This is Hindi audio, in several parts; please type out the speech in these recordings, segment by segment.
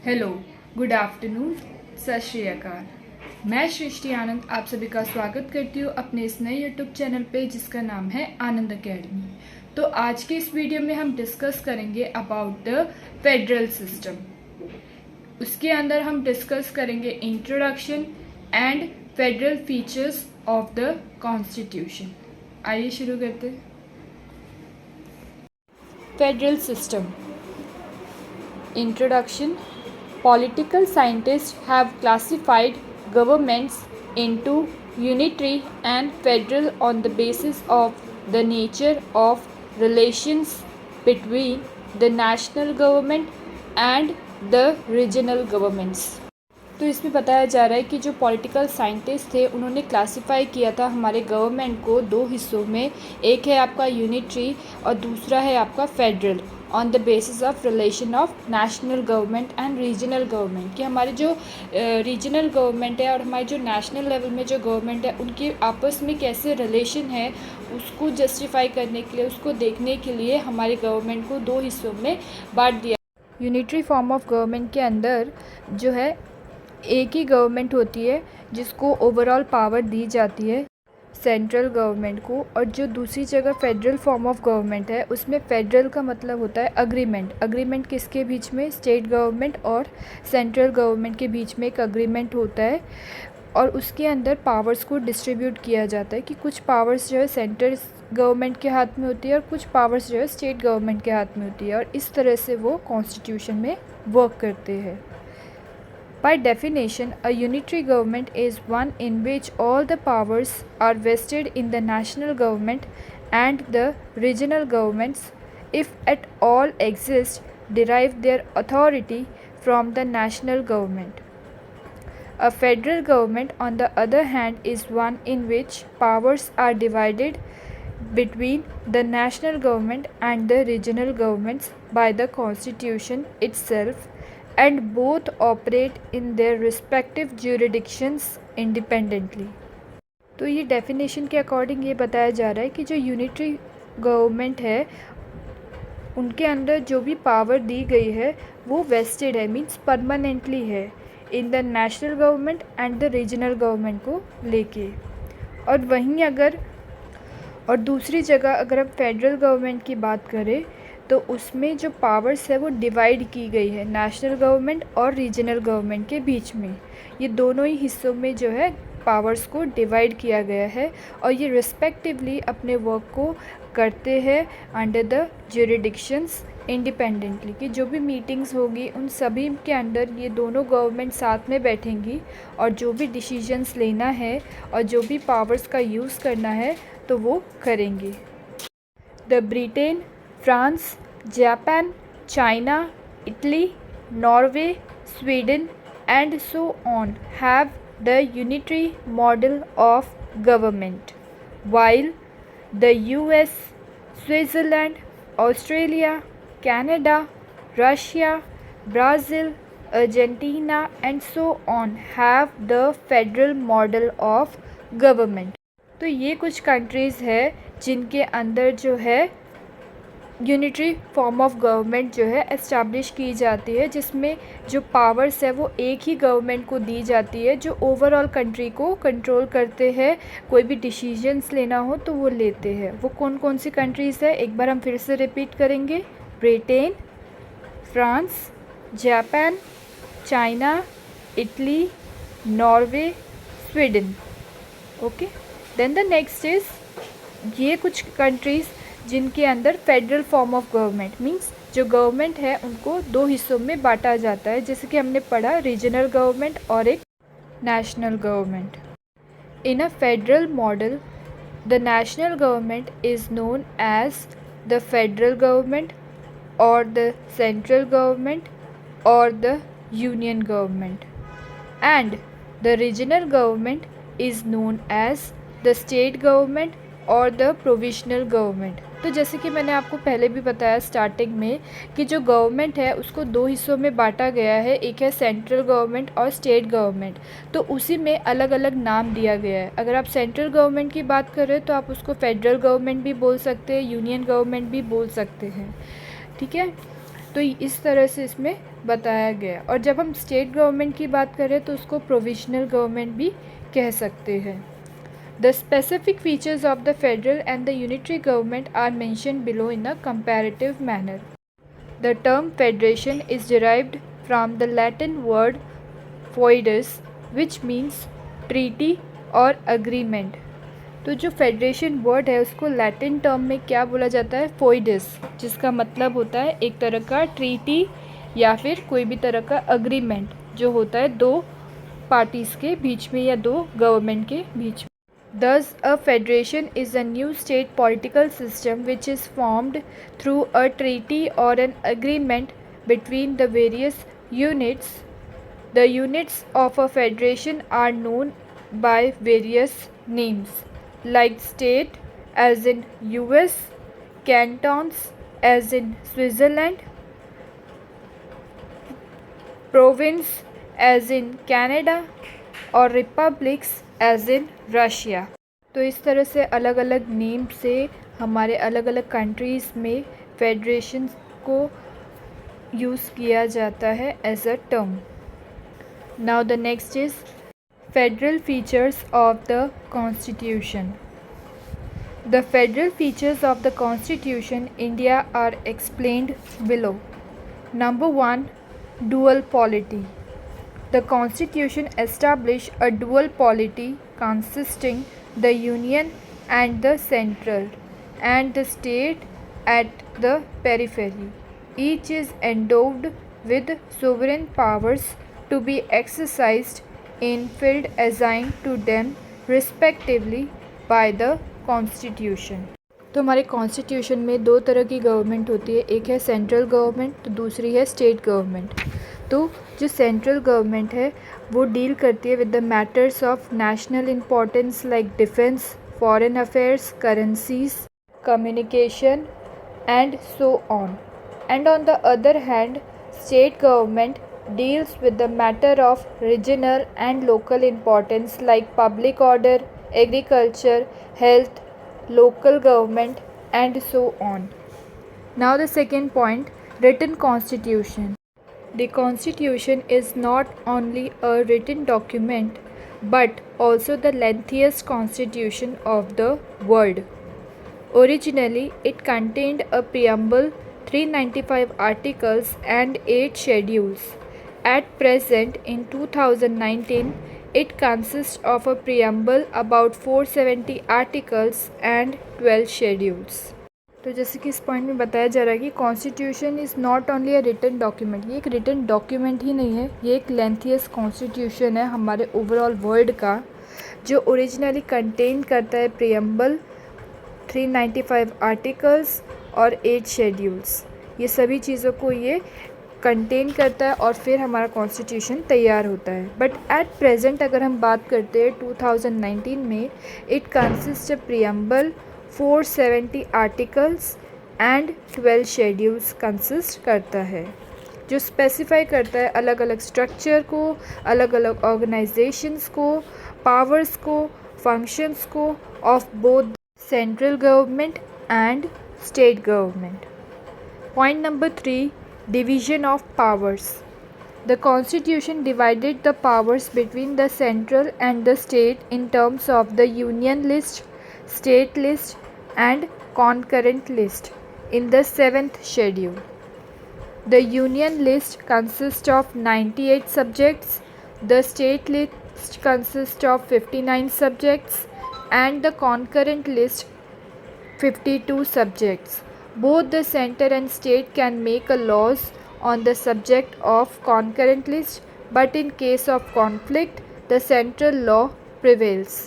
हेलो, गुड आफ्टरनून, सत श्री अकाल। मैं सृष्टि आनंद आप सभी का स्वागत करती हूँ अपने इस नए यूट्यूब चैनल पे जिसका नाम है आनंद अकेडमी। तो आज के इस वीडियो में हम डिस्कस करेंगे अबाउट द फेडरल सिस्टम। उसके अंदर हम डिस्कस करेंगे introduction and federal features of the constitution. आइए शुरू करते हैं। Federal system introduction. Political scientists have classified governments into unitary and federal on the basis of the nature of relations between the national government and the regional governments। तो इसमें बताया जा रहा है कि जो पॉलिटिकल साइंटिस्ट थे उन्होंने क्लासिफाई किया था हमारे गवर्नमेंट को दो हिस्सों में। एक है आपका यूनिटरी और दूसरा है आपका federal on the basis of relation of national government and regional government, कि हमारे जो रीजनल गवर्नमेंट है और हमारे जो नेशनल लेवल में जो गवर्नमेंट है उनके आपस में कैसे रिलेशन है उसको जस्टिफाई करने के लिए, उसको देखने के लिए हमारे गवर्नमेंट को दो हिस्सों में बांट दिया। यूनिटरी फॉर्म ऑफ गवर्नमेंट के अंदर जो है एक ही गवर्नमेंट होती है जिसको ओवरऑल पावर दी जाती है सेंट्रल गवर्नमेंट को, और जो दूसरी जगह फेडरल फॉर्म ऑफ गवर्नमेंट है उसमें फेडरल का मतलब होता है अग्रीमेंट। अग्रीमेंट किसके बीच में? स्टेट गवर्नमेंट और सेंट्रल गवर्नमेंट के बीच में एक अग्रीमेंट होता है और उसके अंदर पावर्स को डिस्ट्रीब्यूट किया जाता है कि कुछ पावर्स जो है सेंट्रल गवर्नमेंट के हाथ में होती है और कुछ पावर्स जो है स्टेट गवर्नमेंट के हाथ में होती है, और इस तरह से वो कॉन्स्टिट्यूशन में वर्क करते हैं। By definition, a unitary government is one in which all the powers are vested in the national government, and the regional governments, if at all exist, derive their authority from the national government. A federal government, on the other hand, is one in which powers are divided between the national government and the regional governments by the constitution itself, and both operate in their respective jurisdictions independently। तो ये डेफिनेशन के अकॉर्डिंग ये बताया जा रहा है कि जो यूनिटरी गवर्नमेंट है उनके अंदर जो भी पावर दी गई है वो वेस्टेड है, मींस परमानेंटली है in the national government and the regional government को लेके। और वहीं अगर और दूसरी जगह अगर हम फेडरल गवर्नमेंट की बात करें तो उसमें जो पावर्स है वो डिवाइड की गई है नेशनल गवर्नमेंट और रीजनल गवर्नमेंट के बीच में। ये दोनों ही हिस्सों में जो है पावर्स को डिवाइड किया गया है और ये रिस्पेक्टिवली अपने वर्क को करते हैं अंडर द ज्यूरिडिक्शंस इंडिपेंडेंटली, कि जो भी मीटिंग्स होगी उन सभी के अंदर ये दोनों गवर्नमेंट साथ में बैठेंगी और जो भी डिसीजंस लेना है और जो भी पावर्स का यूज़ करना है तो वो करेंगे। The Britain, France, Japan, China, Italy, Norway, Sweden, and so on have the unitary model of government, while the US, Switzerland, Australia, Canada, Russia, Brazil, Argentina, and so on have the federal model of government। तो ये कुछ कंट्रीज़ है जिनके अंदर जो है यूनिटरी फॉर्म ऑफ गवर्नमेंट जो है एस्टैब्लिश की जाती है, जिसमें जो पावर्स है वो एक ही गवर्नमेंट को दी जाती है जो ओवरऑल कंट्री को कंट्रोल करते हैं। कोई भी डिसीजंस लेना हो तो वो लेते हैं। वो कौन कौन सी कंट्रीज़ है एक बार हम फिर से रिपीट करेंगे। Britain, France, Japan, China, Italy, Norway, Sweden. Okay, then the next is ये कुछ कंट्रीज़ जिनके अंदर federal form of government means जो गवर्नमेंट है उनको दो हिस्सों में बांटा जाता है, जैसे कि हमने पढ़ा रीजनल गवर्नमेंट और एक national government. In a federal model the national government is known as the federal government और द सेंट्रल गवर्नमेंट और the union government, and the regional government is known as the state government और द प्रोविजनल गवर्नमेंट। तो जैसे कि मैंने आपको पहले भी बताया स्टार्टिंग में कि जो गवर्नमेंट है उसको दो हिस्सों में बांटा गया है, एक है सेंट्रल गवर्नमेंट और स्टेट गवर्नमेंट। तो उसी में अलग अलग नाम दिया गया है। अगर आप सेंट्रल गवर्नमेंट की बात करें तो आप उसको फेडरल गवर्नमेंट भी बोल सकते हैं, यूनियन गवर्नमेंट भी बोल सकते हैं, ठीक है। तो इस तरह से इसमें बताया गया। और जब हम स्टेट गवर्नमेंट की बात करें तो उसको प्रोविजनल गवर्नमेंट भी कह सकते हैं। The specific features of the federal and the unitary government are mentioned below in a comparative manner. The term federation is derived from the Latin word foedus which means treaty or agreement. तो जो फेडरेशन वर्ड है उसको लैटिन टर्म में क्या बोला जाता है? फोइडस, जिसका मतलब होता है एक तरह का ट्रीटी या फिर कोई भी तरह का अग्रीमेंट जो होता है दो पार्टीज़ के बीच में या दो गवर्नमेंट के बीच में। Thus, a federation is a new state political system which is formed through a treaty or an agreement between the various units. The units of a federation are known by various names, like state as in US, cantons as in Switzerland, province as in Canada और रिपब्लिक्स एज इन रशिया। तो इस तरह से अलग अलग नेम से हमारे अलग अलग कंट्रीज़ में फेडरेशन को यूज़ किया जाता है as a term. Now the next is federal features of the constitution. The federal features of the constitution India are explained below. Number 1, dual polity. The Constitution established a dual polity consisting the Union and the central and the state at the periphery. Each is endowed with sovereign powers to be exercised in field assigned to them respectively by the Constitution. तो हमारे कॉन्स्टिट्यूशन में दो तरह की गवर्नमेंट होती है, एक है सेंट्रल गवर्नमेंट तो दूसरी है स्टेट गवर्नमेंट। तो जो सेंट्रल गवर्नमेंट है वो डील करती है with the matters of national importance like defence, foreign affairs, currencies, communication and so on. And on the other hand state government deals with the matter of regional and local importance like public order, agriculture, health, local government and so on. Now the second point, written constitution. The constitution is not only a written document but also the lengthiest constitution of the world. Originally it contained a preamble, 395 articles and 8 schedules. At present in 2019 it consists of a preamble, about 470 articles and 12 schedules. तो जैसे कि इस पॉइंट में बताया जा रहा है कि constitution is not only a written document, ये एक रिटन डॉक्यूमेंट ही नहीं है, ये एक लेंथियस्ट कॉन्स्टिट्यूशन है हमारे ओवरऑल वर्ल्ड का, जो ओरिजिनली कंटेन करता है प्रियम्बल, 395 आर्टिकल्स और 8 शेड्यूल्स। ये सभी चीज़ों को ये कंटेन करता है और फिर हमारा कॉन्स्टिट्यूशन तैयार होता है। बट एट प्रेजेंट अगर हम बात करते हैं 2019 में, it consist of preamble, 470 articles and 12 schedules consist करता है, जो स्पेसिफाई करता है अलग अलग स्ट्रक्चर को, अलग अलग ऑर्गेनाइजेशंस को, पावर्स को, फंक्शंस को of both central government and state government. Point number 3, division of powers. The Constitution divided the powers between the central and the state in terms of the union list, state list and concurrent list in the 7th schedule. The union list consists of 98 subjects, the state list consists of 59 subjects and the concurrent list 52 subjects. Both the center and state can make a laws on the subject of concurrent list, but in case of conflict, the central law prevails.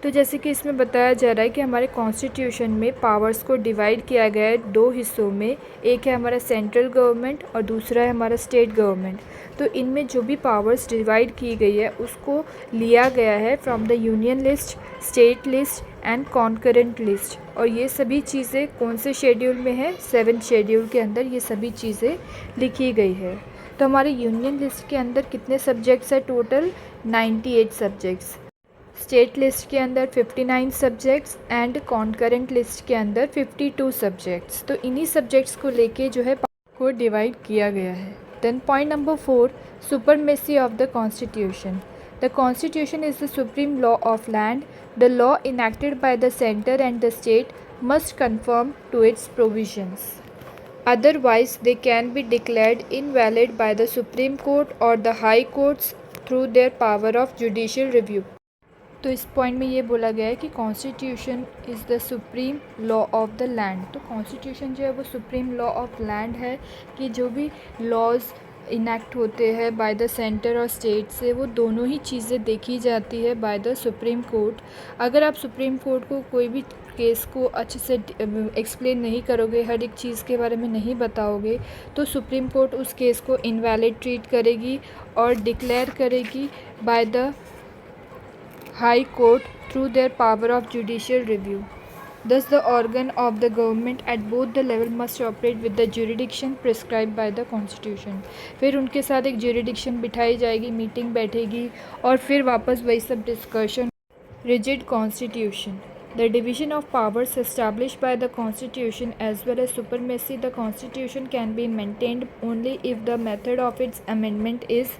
तो जैसे कि इसमें बताया जा रहा है कि हमारे कॉन्स्टिट्यूशन में पावर्स को डिवाइड किया गया है दो हिस्सों में, एक है हमारा सेंट्रल गवर्नमेंट और दूसरा है हमारा स्टेट गवर्नमेंट। तो इनमें जो भी पावर्स डिवाइड की गई है उसको लिया गया है from the union list, state list and concurrent list. और ये सभी चीज़ें कौन से शेड्यूल में है? 7th शेड्यूल के अंदर ये सभी चीज़ें लिखी गई है। तो हमारे यूनियन लिस्ट के अंदर कितने सब्जेक्ट्स है? टोटल 98 सब्जेक्ट्स, स्टेट लिस्ट के अंदर 59 सब्जेक्ट्स एंड कॉन्करेंट लिस्ट के अंदर 52 सब्जेक्ट्स। तो इन्हीं सब्जेक्ट्स को लेके जो है को डिवाइड किया गया है। Then point number 4, supremacy of the constitution. The constitution is the supreme law of land. The law enacted by the centre and the state must conform to its provisions. Otherwise, they can be declared invalid by the Supreme Court or the High Courts through their power of judicial review. तो इस पॉइंट में ये बोला गया है कि constitution is the supreme law of the land. तो कॉन्स्टिट्यूशन जो है वो सुप्रीम लॉ ऑफ लैंड है कि जो भी लॉज इनैक्ट होते हैं बाय द सेंटर और स्टेट से, वो दोनों ही चीज़ें देखी जाती है बाय द सुप्रीम कोर्ट। अगर आप सुप्रीम कोर्ट को कोई भी केस को अच्छे से एक्सप्लेन नहीं करोगे, हर एक चीज़ के बारे में नहीं बताओगे, तो सुप्रीम कोर्ट उस केस को इनवैलिड ट्रीट करेगी और डिक्लेयर करेगी by the high court through their power of judicial review. Thus, the organ of the government at both the level must operate with the jurisdiction prescribed by the Constitution. फिर उनके साथ एक jurisdiction बिठाई जाएगी, मीटिंग बैठेगी और फिर वापस वही सब discussion. Rigid Constitution. The division of powers established by the Constitution as well as supremacy the Constitution can be maintained only if the method of its amendment is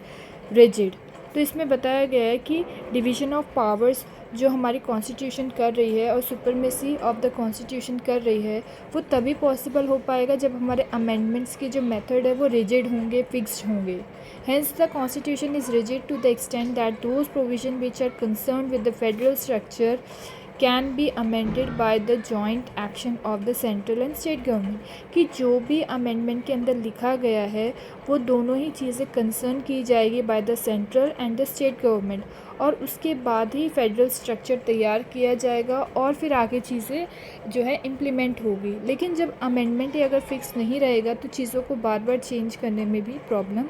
rigid. तो इसमें बताया गया है कि डिवीज़न ऑफ पावर्स जो हमारी कॉन्स्टिट्यूशन कर रही है और सुपरमेसी ऑफ द कॉन्स्टिट्यूशन कर रही है, वो तभी पॉसिबल हो पाएगा जब हमारे अमेंडमेंट्स के जो मेथड है वो रिजिड होंगे, फिक्स्ड होंगे। Hence the constitution is rigid to the extent that those provision which are concern with the federal structure can be amended by the joint action of the central and state government. कि जो भी अमेंडमेंट के अंदर लिखा गया है वो दोनों ही चीज़ें कंसर्न की जाएगी by the central and the state government, और उसके बाद ही फेडरल स्ट्रक्चर तैयार किया जाएगा और फिर आगे चीज़ें जो है इम्प्लीमेंट होगी। लेकिन जब अमेंडमेंट ही अगर फिक्स नहीं रहेगा तो चीज़ों को बार बार चेंज करने में भी प्रॉब्लम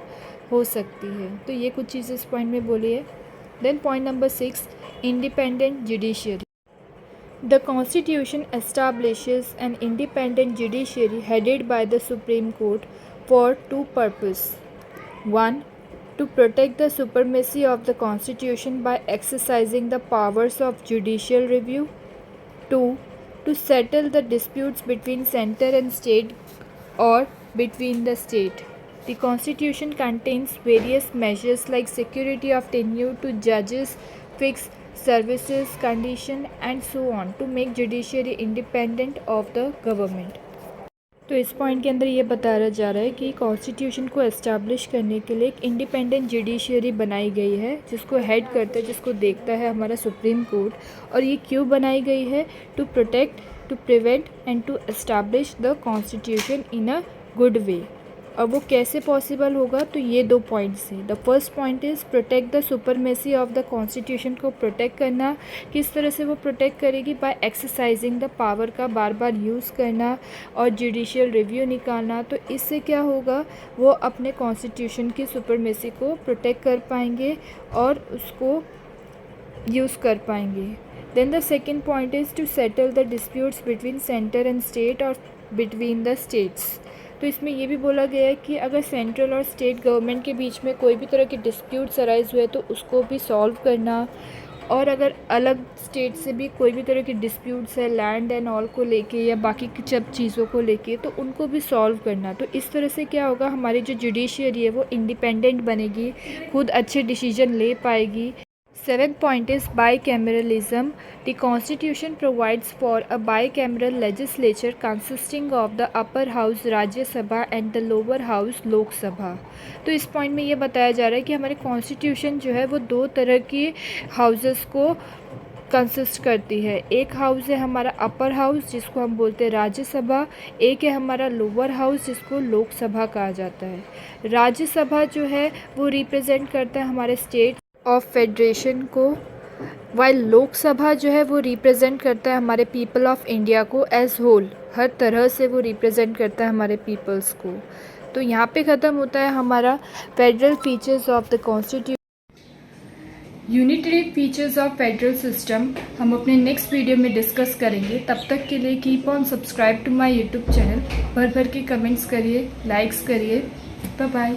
हो सकती है। तो ये कुछ चीज़ें इस पॉइंट में बोली है। Then point number 6, independent judiciary. The Constitution establishes an independent judiciary headed by the Supreme Court for two purposes. 1. To protect the supremacy of the Constitution by exercising the powers of judicial review. 2. To settle the disputes between center and state or between the state. The Constitution contains various measures like security of tenure to judges, fixed services, condition and so on to make judiciary independent of the government. तो इस पॉइंट के अंदर ये बताया जा रहा है कि कॉन्स्टिट्यूशन को एस्टैब्लिश करने के लिए एक इंडिपेंडेंट जुडिशियरी बनाई गई है जिसको हेड करता है, जिसको देखता है हमारा सुप्रीम कोर्ट। और ये क्यों बनाई गई है? To protect, to prevent and to establish the constitution in a good way. और वो कैसे पॉसिबल होगा? तो ये 2 पॉइंट्स हैं। The first point is protect the supremacy of the constitution को प्रोटेक्ट करना। किस तरह से वो प्रोटेक्ट करेगी? बाय एक्सरसाइजिंग द पावर का बार बार यूज़ करना और जुडिशियल रिव्यू निकालना। तो इससे क्या होगा? वो अपने कॉन्स्टिट्यूशन की सुपरमेसी को प्रोटेक्ट कर पाएंगे और उसको यूज़ कर पाएंगे। Then the second point is to settle the disputes between centre and state और बिटवीन द स्टेट्स। तो इसमें ये भी बोला गया है कि अगर सेंट्रल और स्टेट गवर्नमेंट के बीच में कोई भी तरह के डिस्प्यूट्स अराइज हुए तो उसको भी सॉल्व करना, और अगर अलग स्टेट से भी कोई भी तरह के डिस्प्यूट्स है लैंड एंड ऑल को लेके या बाकी की सब चीज़ों को लेके तो उनको भी सॉल्व करना। तो इस तरह से क्या होगा? हमारी जो जुडिशियरी है वो इंडिपेंडेंट बनेगी, खुद अच्छे डिसीजन ले पाएगी। 7th point is bicameralism. The Constitution provides for a bicameral legislature consisting of the upper house Rajya Sabha and the lower house Lok Sabha. तो इस पॉइंट में ये बताया जा रहा है कि हमारे कॉन्स्टिट्यूशन जो है वो 2 तरह के हाउसेस को कंसिस्ट करती है। एक हाउस है हमारा अपर हाउस जिसको हम बोलते हैं राज्यसभा, एक है हमारा लोअर हाउस जिसको लोकसभा कहा जाता है। राज्यसभा जो है वो रिप्रेजेंट करता है हमारे स्टेट ऑफ फेडरेशन को, वाइल लोकसभा जो है वो रिप्रेजेंट करता है हमारे पीपल ऑफ इंडिया को एज होल। हर तरह से वो रिप्रेजेंट करता है हमारे पीपल्स को। तो यहाँ पे ख़त्म होता है हमारा federal features of the constitution. Unitary features of federal system हम अपने नेक्स्ट वीडियो में डिस्कस करेंगे। तब तक के लिए keep on subscribe to my YouTube channel. भर भर के कमेंट्स करिए, लाइक्स करिए। Bye bye.